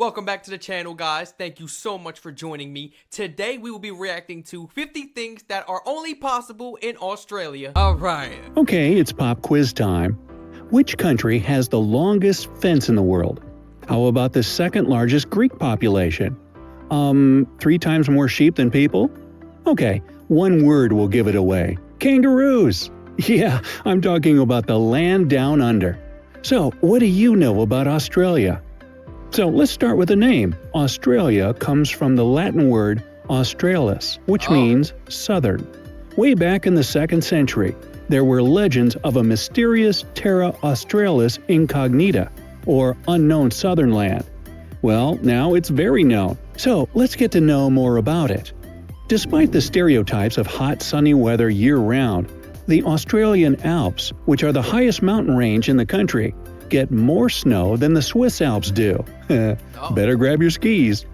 Welcome back to the channel, guys. Thank you so much for joining me. Today we will be reacting to 50 things that are only possible in Australia. Alright. Okay, it's pop quiz time. Which country has the longest fence in the world? How about the second largest Greek population? 3 times more sheep than people? Okay, one word will give it away. Kangaroos! Yeah, I'm talking about the land down under. So, what do you know about Australia? So let's start with the name. Australia comes from the Latin word australis, which means southern. Way back in the 2nd century, there were legends of a mysterious Terra Australis Incognita, or unknown southern land. Well, now it's very known, so let's get to know more about it. Despite the stereotypes of hot, sunny weather year-round, the Australian Alps, which are the highest mountain range in the country, get more snow than the Swiss Alps do. Better grab your skis.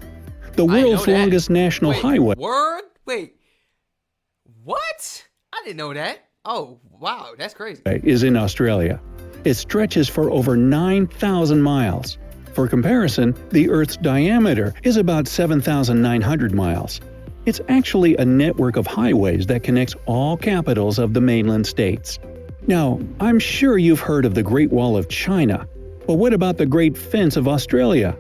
The world's longest national highway. Wait. What? I didn't know that. Oh, wow, that's crazy. Is in Australia. It stretches for over 9,000 miles. For comparison, the Earth's diameter is about 7,900 miles. It's actually a network of highways that connects all capitals of the mainland states. Now, I'm sure you've heard of the Great Wall of China, but what about the Great Fence of Australia?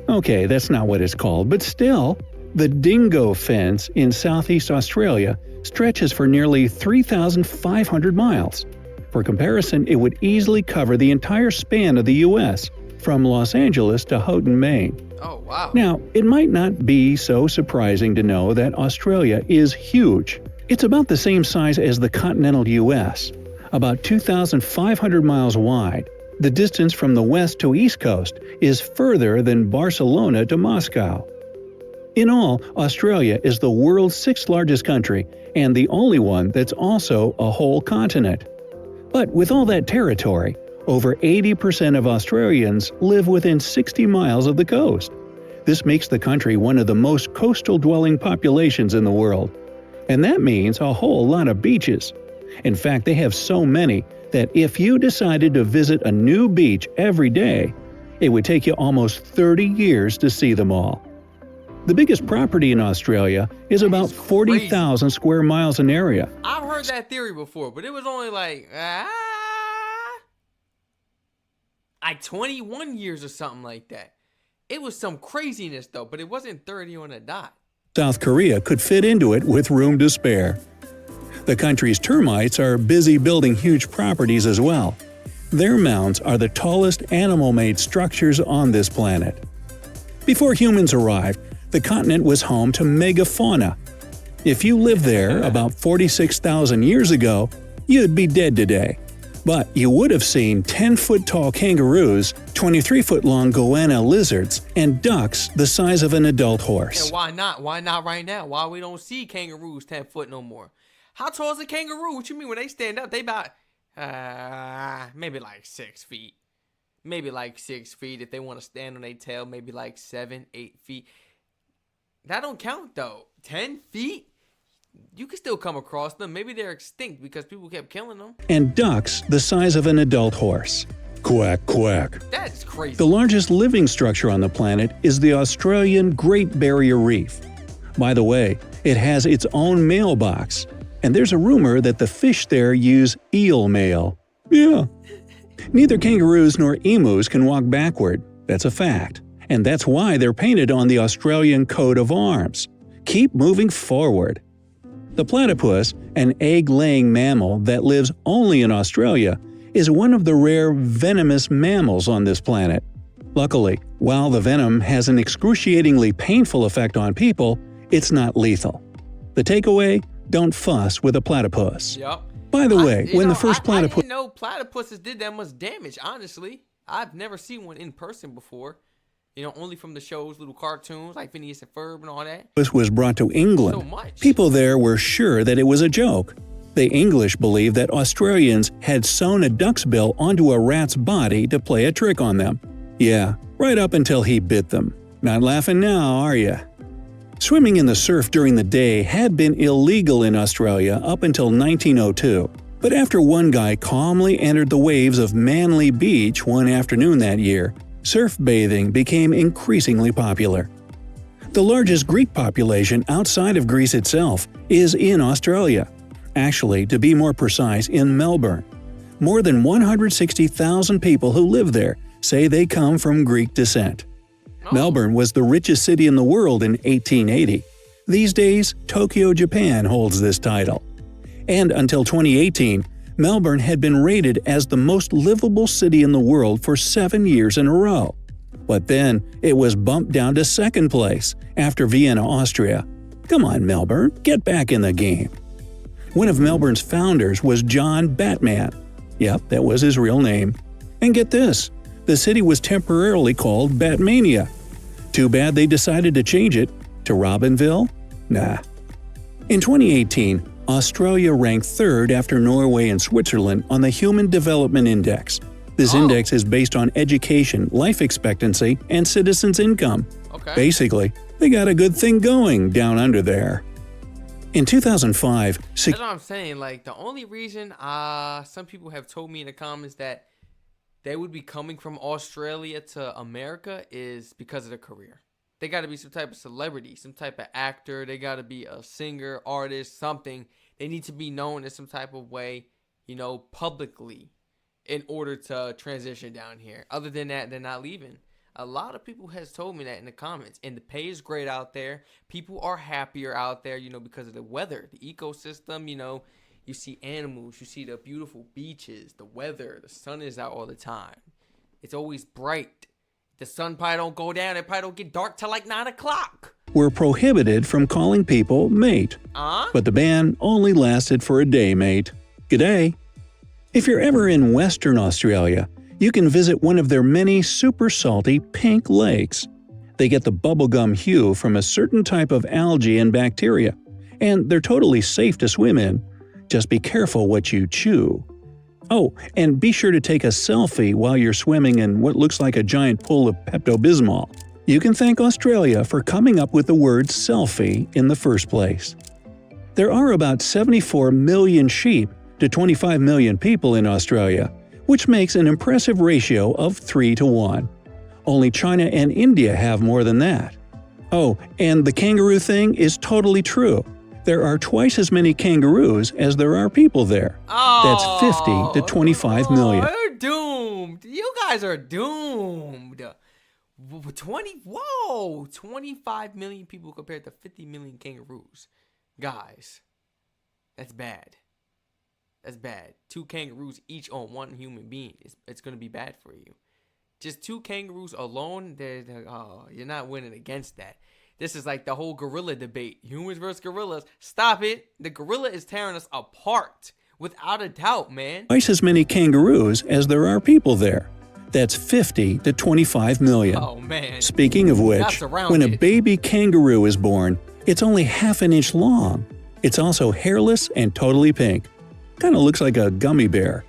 Okay, that's not what it's called, but still, the Dingo Fence in Southeast Australia stretches for nearly 3,500 miles. For comparison, it would easily cover the entire span of the U.S., from Los Angeles to Houghton, Maine. Oh, wow. Now, it might not be so surprising to know that Australia is huge. It's about the same size as the continental U.S., about 2,500 miles wide. The distance from the west to east coast is further than Barcelona to Moscow. In all, Australia is the world's 6th largest country and the only one that's also a whole continent. But with all that territory, over 80% of Australians live within 60 miles of the coast. This makes the country one of the most coastal-dwelling populations in the world. And that means a whole lot of beaches. In fact, they have so many that if you decided to visit a new beach every day, it would take you almost 30 years to see them all. The biggest property in Australia is about 40,000 square miles in area. I've heard that theory before, but it was only like 21 years or something like that. It was some craziness though, but it wasn't 30 on a dot. South Korea could fit into it with room to spare. The country's termites are busy building huge properties as well. Their mounds are the tallest animal-made structures on this planet. Before humans arrived, the continent was home to megafauna. If you lived there about 46,000 years ago, you'd be dead today. But you would have seen 10-foot-tall kangaroos, 23-foot-long goanna lizards, and ducks the size of an adult horse. And why not? Why not right now? Why we don't see kangaroos 10 foot no more? How tall is a kangaroo? What you mean when they stand up? They about maybe like 6 feet. Maybe like 6 feet. If they want to stand on their tail, maybe like 7, 8 feet. That don't count though. 10 feet? You can still come across them. Maybe they're extinct because people kept killing them. And ducks the size of an adult horse. Quack, quack. That's crazy. The largest living structure on the planet is the Australian Great Barrier Reef. By the way, it has its own mailbox. And there's a rumor that the fish there use eel mail. Yeah. Neither kangaroos nor emus can walk backward. That's a fact. And that's why they're painted on the Australian coat of arms. Keep moving forward. The platypus, an egg-laying mammal that lives only in Australia, is one of the rare venomous mammals on this planet. Luckily, while the venom has an excruciatingly painful effect on people, it's not lethal. The takeaway? Don't fuss with a platypus. Yep. By the way, when the first platypus... I didn't know platypuses did that much damage, honestly. I've never seen one in person before. You know, only from the shows, little cartoons like Phineas and Ferb and all that. Was brought to England. So much. People there were sure that it was a joke. The English believed that Australians had sewn a duck's bill onto a rat's body to play a trick on them. Yeah, right up until he bit them. Not laughing now, are you? Swimming in the surf during the day had been illegal in Australia up until 1902. But after one guy calmly entered the waves of Manly Beach one afternoon that year, surf bathing became increasingly popular. The largest Greek population outside of Greece itself is in Australia. Actually, to be more precise, in Melbourne. More than 160,000 people who live there say they come from Greek descent. Melbourne was the richest city in the world in 1880. These days, Tokyo, Japan holds this title. And until 2018, Melbourne had been rated as the most livable city in the world for 7 years in a row. But then, it was bumped down to second place after Vienna, Austria. Come on, Melbourne, get back in the game. One of Melbourne's founders was John Batman. Yep, that was his real name. And get this, the city was temporarily called Batmania. Too bad they decided to change it to Robinville? Nah. In 2018, Australia ranked third after Norway and Switzerland on the Human Development Index. This index is based on education, life expectancy, and citizens' income. Okay. Basically, they got a good thing going down under there. In 2005, That's what I'm saying. Like, the only reason some people have told me in the comments that they would be coming from Australia to America is because of their career. They got to be some type of celebrity, some type of actor. They got to be a singer, artist, something. They need to be known in some type of way, publicly in order to transition down here. Other than that, they're not leaving. A lot of people has told me that in the comments. And the pay is great out there. People are happier out there, because of the weather, the ecosystem, You see animals, you see the beautiful beaches, the weather, the sun is out all the time. It's always bright. The sun probably don't go down, it probably don't get dark till like 9 o'clock. were prohibited from calling people mate. But the ban only lasted for a day, mate. G'day. If you're ever in Western Australia, you can visit one of their many super salty pink lakes. They get the bubblegum hue from a certain type of algae and bacteria, and they're totally safe to swim in. Just be careful what you chew. Oh, and be sure to take a selfie while you're swimming in what looks like a giant pool of Pepto-Bismol. You can thank Australia for coming up with the word selfie in the first place. There are about 74 million sheep to 25 million people in Australia, which makes an impressive ratio of 3 to 1. Only China and India have more than that. Oh, and the kangaroo thing is totally true. There are twice as many kangaroos as there are people there. That's 50 to 25 million. You're doomed. You guys are doomed. 25 million people compared to 50 million kangaroos. Guys, that's bad. That's bad. 2 kangaroos each on 1 human being. It's going to be bad for you. Just 2 kangaroos alone, you're not winning against that. This is like the whole gorilla debate. Humans versus gorillas. Stop it. The gorilla is tearing us apart. Without a doubt, man. Twice as many kangaroos as there are people there. That's 50 to 25 million. Oh, man. Speaking of which, when a baby kangaroo is born, it's only half an inch long. It's also hairless and totally pink. Kind of looks like a gummy bear.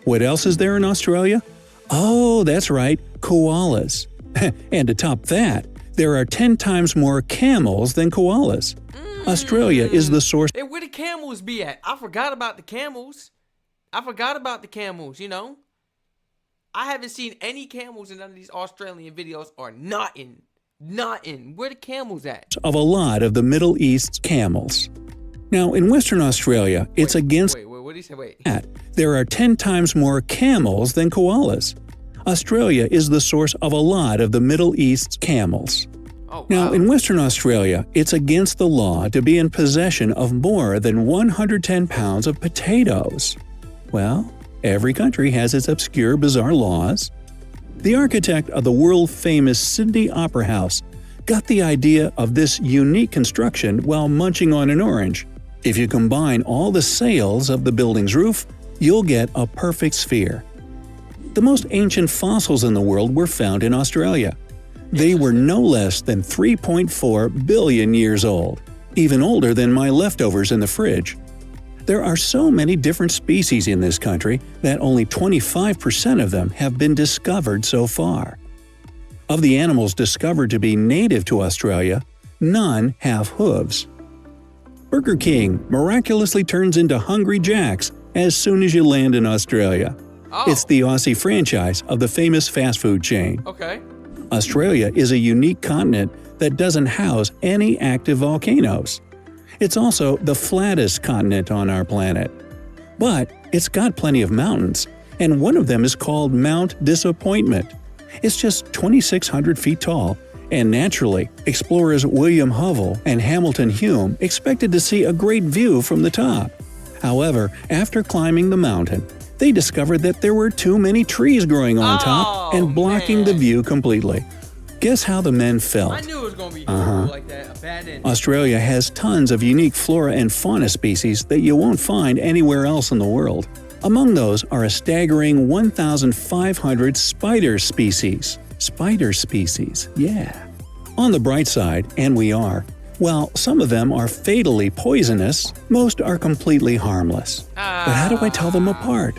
What else is there in Australia? Oh, that's right, koalas. And to top that, there are 10 times more camels than koalas. Australia is the source. Hey, where the camels be at? I forgot about the camels. I haven't seen any camels in none of these Australian videos or nothing. Where the camels at? Of a lot of the Middle East's camels. Now, in Western Australia, it's against what did he say? that. There are 10 times more camels than koalas. Australia is the source of a lot of the Middle East's camels. Oh, Now, wow. in Western Australia, it's against the law to be in possession of more than 110 pounds of potatoes. Well, every country has its obscure, bizarre laws. The architect of the world-famous Sydney Opera House got the idea of this unique construction while munching on an orange. If you combine all the sails of the building's roof, you'll get a perfect sphere. The most ancient fossils in the world were found in Australia. They were no less than 3.4 billion years old, even older than my leftovers in the fridge. There are so many different species in this country that only 25% of them have been discovered so far. Of the animals discovered to be native to Australia, none have hooves. Burger King miraculously turns into Hungry Jacks as soon as you land in Australia. It's Oh, the Aussie franchise of the famous fast food chain. okay. Australia is a unique continent that doesn't house any active volcanoes. It's also the flattest continent on our planet. But it's got plenty of mountains, and one of them is called Mount Disappointment. It's just 2,600 feet tall, and naturally, explorers William Hovell and Hamilton Hume expected to see a great view from the top. However, after climbing the mountain, they discovered that there were too many trees growing on top and blocking the view completely. Guess how the men felt? I knew it was going to be cool like that. A bad ending. Australia has tons of unique flora and fauna species that you won't find anywhere else in the world. Among those are a staggering 1,500 spider species. Spider species, yeah. On the bright side, and we are, while some of them are fatally poisonous, most are completely harmless. But how do I tell them apart?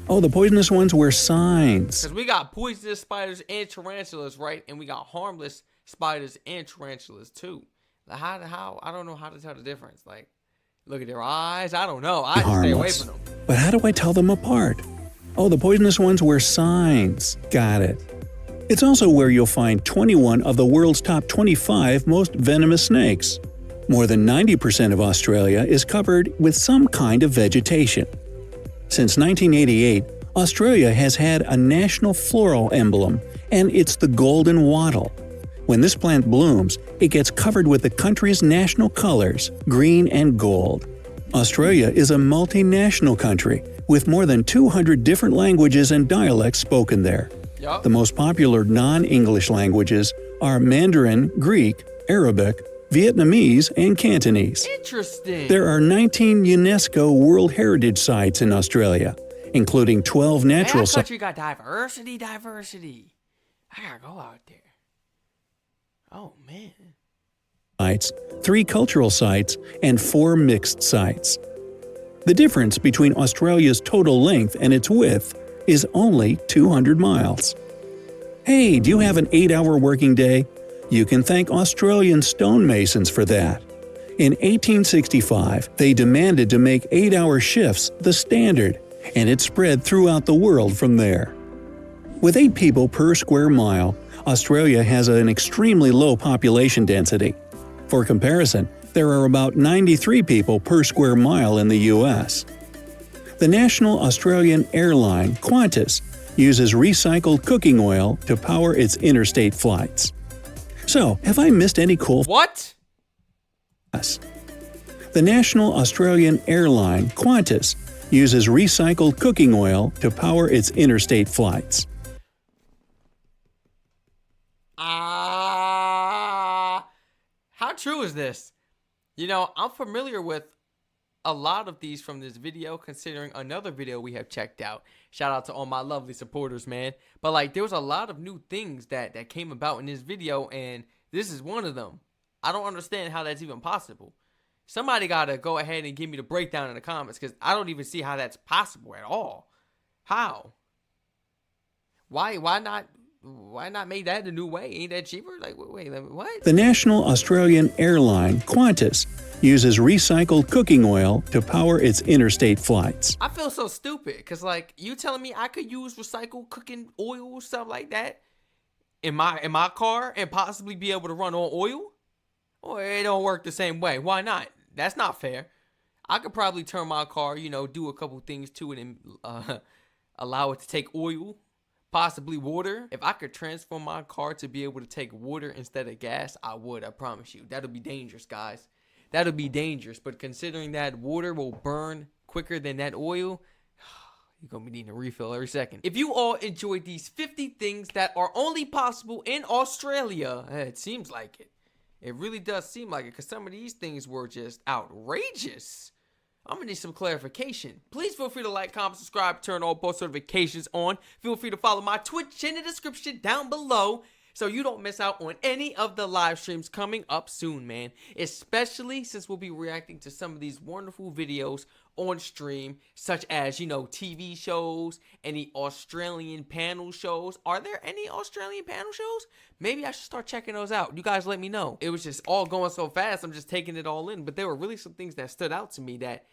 Oh, the poisonous ones wear signs. Because we got poisonous spiders and tarantulas, right? And we got harmless spiders and tarantulas, too. How? I don't know how to tell the difference. Like, look at their eyes. I don't know. I just stay away from them. But how do I tell them apart? Oh, the poisonous ones wear signs. Got it. It's also where you'll find 21 of the world's top 25 most venomous snakes. More than 90% of Australia is covered with some kind of vegetation. Since 1988, Australia has had a national floral emblem, and it's the golden wattle. When this plant blooms, it gets covered with the country's national colors, green and gold. Australia is a multinational country, with more than 200 different languages and dialects spoken there. Yep. The most popular non-English languages are Mandarin, Greek, Arabic, Vietnamese, and Cantonese. Interesting. There are 19 UNESCO World Heritage Sites in Australia, including 12 natural that sites. country got diversity. I gotta go out there. Oh, man. 3 cultural sites, and 4 mixed sites. The difference between Australia's total length and its width is only 200 miles. Hey, do you have an 8-hour working day? You can thank Australian stonemasons for that. In 1865, they demanded to make 8-hour shifts the standard, and it spread throughout the world from there. With 8 people per square mile, Australia has an extremely low population density. For comparison, there are about 93 people per square mile in the US. The national Australian airline Qantas uses recycled cooking oil to power its interstate flights. So, have I missed any cool What? The national Australian airline Qantas uses recycled cooking oil to power its interstate flights. How true is this? You know, I'm familiar with a lot of these from this video, considering another video we have checked out. Shout out to all my lovely supporters, man. But like, there was a lot of new things that came about in this video, and this is one of them. I don't understand how that's even possible. Somebody gotta go ahead and give me the breakdown in the comments, because I don't even see how that's possible at all. How? Why not make that the new way? Ain't that cheaper? Like, wait, what? The national Australian airline Qantas uses recycled cooking oil to power its interstate flights. I feel so stupid, because like, you telling me I could use recycled cooking oil or stuff like that in my car and possibly be able to run on oil? Or it don't work the same way. Why not? That's not fair. I could probably turn my car, you know, do a couple things to it and allow it to take oil, possibly water. If I could transform my car to be able to take water instead of gas, I would, I promise you. That'll be dangerous, guys. That'll be dangerous. But considering that water will burn quicker than that oil, you're going to be needing a refill every second. If you all enjoyed these 50 things that are only possible in Australia, it seems like it. It really does seem like it, because some of these things were just outrageous. I'm gonna need some clarification. Please feel free to like, comment, subscribe, turn all post notifications on. Feel free to follow my Twitch in the description down below, so you don't miss out on any of the live streams coming up soon, man. Especially since we'll be reacting to some of these wonderful videos on stream, such as, you know, TV shows, any Australian panel shows. Are there any Australian panel shows? Maybe I should start checking those out. You guys let me know. It was just all going so fast, I'm just taking it all in. But there were really some things that stood out to me that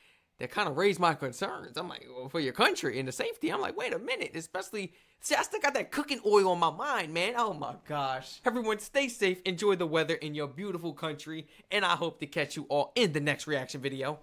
that kind of raised my concerns. I'm like, well, for your country and the safety. I'm like, wait a minute, especially, see, I still got that cooking oil on my mind, man. Oh my gosh. Everyone stay safe, enjoy the weather in your beautiful country, and I hope to catch you all in the next reaction video.